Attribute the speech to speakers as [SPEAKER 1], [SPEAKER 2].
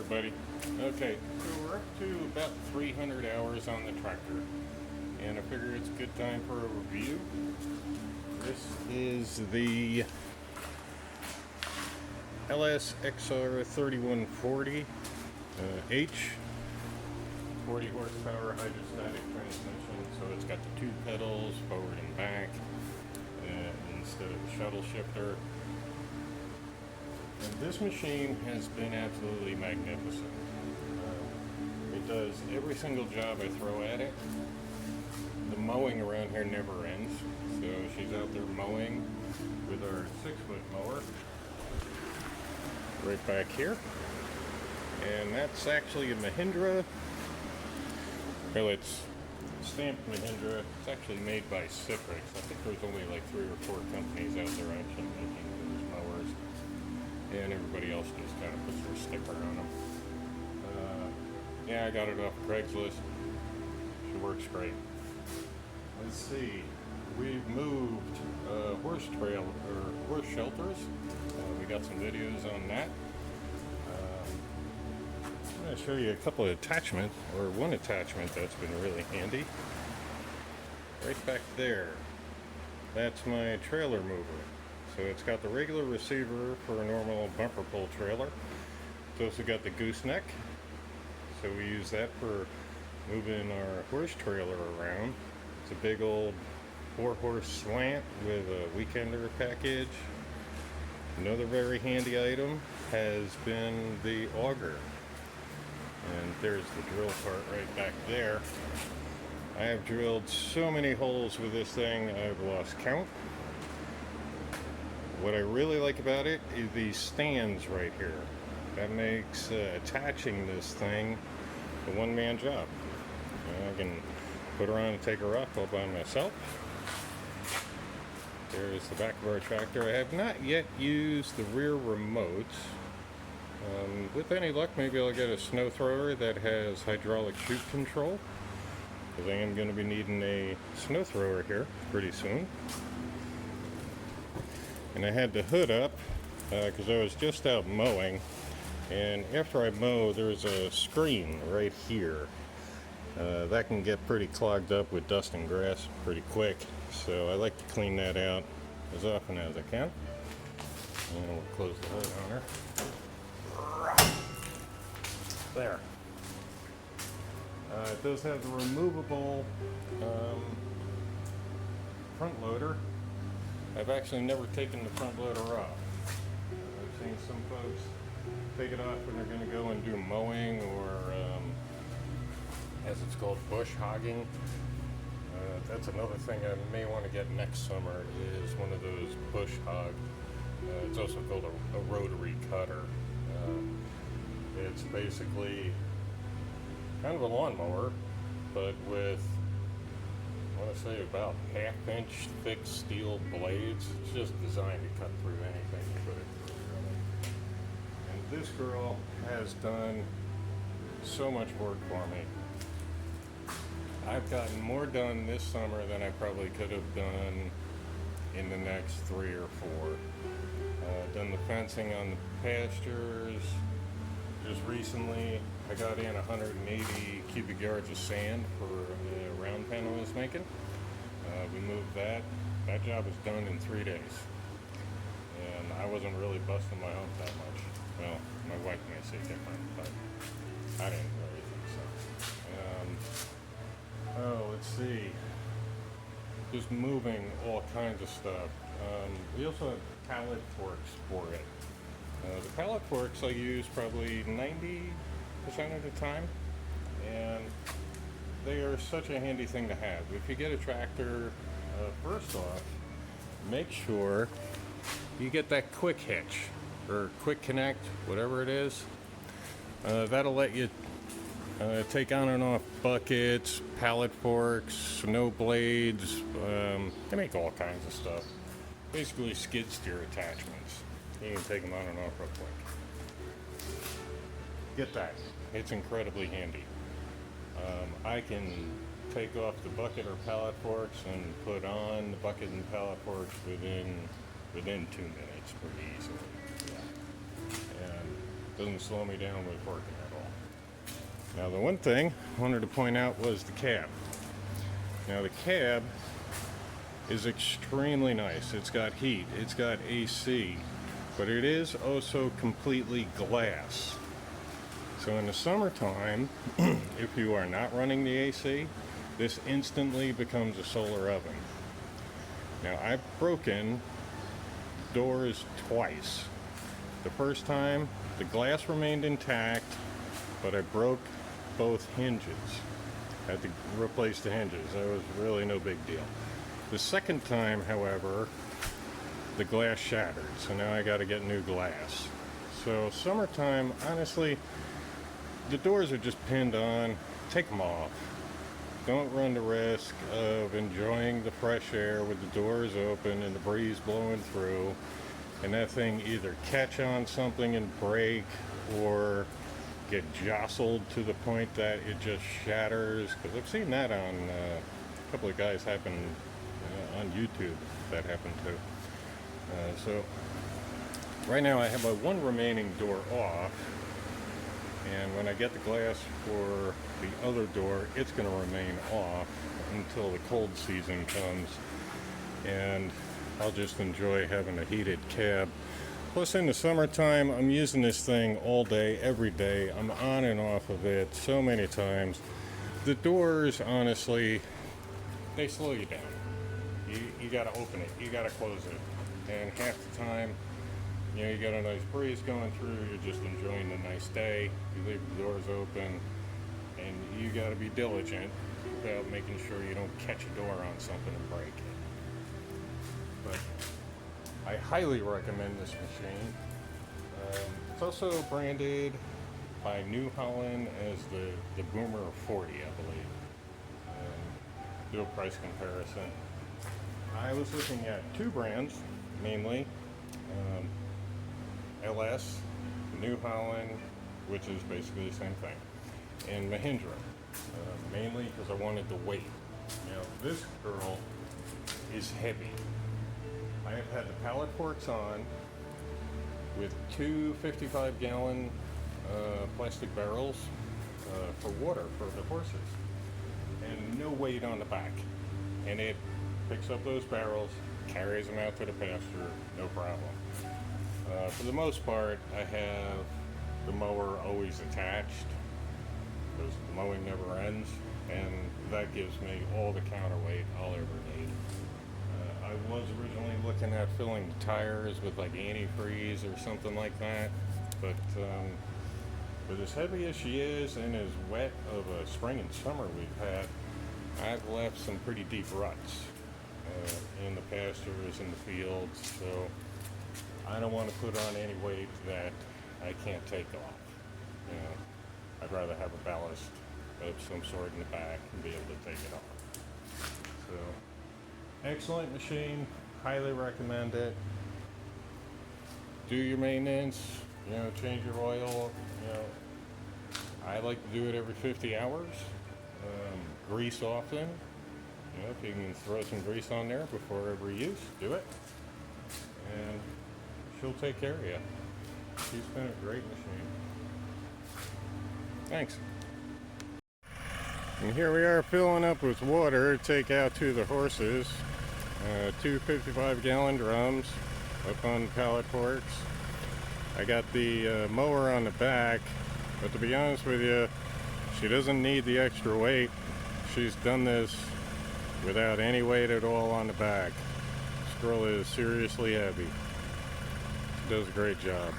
[SPEAKER 1] everybody. Okay, so we're up to about 300 hours on the tractor, and I figure it's a good time for a review. This is the LS XR3140 H, 40 horsepower hydrostatic transmission, so it's got the two pedals, forward and back, instead of the shuttle shifter. And this machine has been absolutely magnificent. It does every single job I throw at it. The mowing around here never ends, so she's out there mowing with our 6-foot mower right back here. And that's actually a Mahindra. Well, it's stamped Mahindra. It's actually made by Citrix. I think there's only like 3 or 4 companies out there actually making those mowers, and everybody else just kind of puts their sticker on them. Yeah, I got it off Craigslist. She works great. Let's see. We've moved horse shelters. We got some videos on that. I'm going to show you a couple of attachments, or one attachment that's been really handy. Right back there. That's my trailer mover. So it's got the regular receiver for a normal bumper pull trailer. It's also got the gooseneck. So we use that for moving our horse trailer around. It's a big old 4-horse slant with a weekender package. Another very handy item has been the auger. And there's the drill part right back there. I have drilled so many holes with this thing, I've lost count. What I really like about it is these stands right here. That makes attaching this thing a one-man job. I can put her on and take her off all by myself. There's the back of our tractor. I have not yet used the rear remotes. With any luck, maybe I'll get a snow thrower that has hydraulic chute control, because I am going to be needing a snow thrower here pretty soon. And I had the hood up because I was just out mowing, and after I mow there's a screen right here that can get pretty clogged up with dust and grass pretty quick, so I like to clean that out as often as I can. And we'll close the hood on her. There. It does have the removable front loader. I've actually never taken the front loader off. I've seen some folks take it off when they're going to go and do mowing, or as it's called, bush hogging. That's another thing I may want to get next summer, is one of those bush hog. It's also called a rotary cutter. It's basically kind of a lawnmower, but with, I want to say, about 1/2-inch thick steel blades. It's just designed to cut through anything you put it through, really. And this girl has done so much work for me. I've gotten more done this summer than I probably could have done in the next 3 or 4. Done the fencing on the pastures. Just recently, I got in 180 cubic yards of sand for a round pen I was making. We moved that. That job was done in 3 days. And I wasn't really busting my hump that much. Well, my wife may say different, but I didn't really think so. Let's see. Just moving all kinds of stuff. We also have pallet forks for it. The pallet forks I use probably 90% of the time, and they are such a handy thing to have. If you get a tractor, first off, make sure you get that quick hitch or quick connect, whatever it is. That'll let you take on and off buckets, pallet forks, snow blades. They make all kinds of stuff. Basically skid steer attachments. You can take them on and off real quick. Get that. It's incredibly handy. I can take off the bucket or pallet forks and put on the bucket and pallet forks within 2 minutes pretty easily. Yeah. And Doesn't slow me down with working at all. Now the one thing I wanted to point out was the cab. Now the cab is extremely nice. It's got heat, it's got AC, but it is also completely glass. So in the summertime, if you are not running the AC, this instantly becomes a solar oven. Now I've broken doors twice. The first time, the glass remained intact, but I broke both hinges. Had to replace the hinges. That was really no big deal. The second time, however, the glass shattered, so now I got to get new glass. So summertime, honestly, the doors are just pinned on. Take them off. Don't run the risk of enjoying the fresh air with the doors open and the breeze blowing through, and that thing either catch on something and break or get jostled to the point that it just shatters. Because I've seen that on a couple of guys happen on YouTube that happened to. So right now I have my one remaining door off, and when I get the glass for the other door, it's going to remain off until the cold season comes, and I'll just enjoy having a heated cab. Plus in the summertime, I'm using this thing all day, every day. I'm on and off of it so many times. The doors, honestly, they slow you down. You got to open it, you got to close it, and half the time, you know, you got a nice breeze going through, you're just enjoying the nice day, you leave the doors open, and you got to be diligent about making sure you don't catch a door on something and break it. But I highly recommend this machine. It's also branded by New Holland as the Boomer 40, I believe. Do a price comparison. I was looking at two brands, mainly. LS, New Holland, which is basically the same thing, and Mahindra, mainly because I wanted the weight. Now this girl is heavy. I have had the pallet forks on with two 55-gallon plastic barrels for water for the horses, and no weight on the back, and it picks up those barrels, carries them out to the pasture, no problem. For the most part, I have the mower always attached because the mowing never ends, and that gives me all the counterweight I'll ever need. I was originally looking at filling the tires with like antifreeze or something like that, but as heavy as she is and as wet of a spring and summer we've had, I've left some pretty deep ruts in the pastures, in the fields, so I don't want to put on any weight that I can't take off. You know, I'd rather have a ballast of some sort in the back and be able to take it off. So, excellent machine, highly recommend it. Do your maintenance, you know, change your oil, you know. I like to do it every 50 hours. Grease often. You know, if you can throw some grease on there before every use, do it. And she'll take care of you. She's been a great machine. Thanks. And here we are filling up with water to take out to the horses. Two 55-gallon drums up on the pallet forks. I got the mower on the back, but to be honest with you, she doesn't need the extra weight. She's done this without any weight at all on the back. This girl is seriously heavy. She does a great job.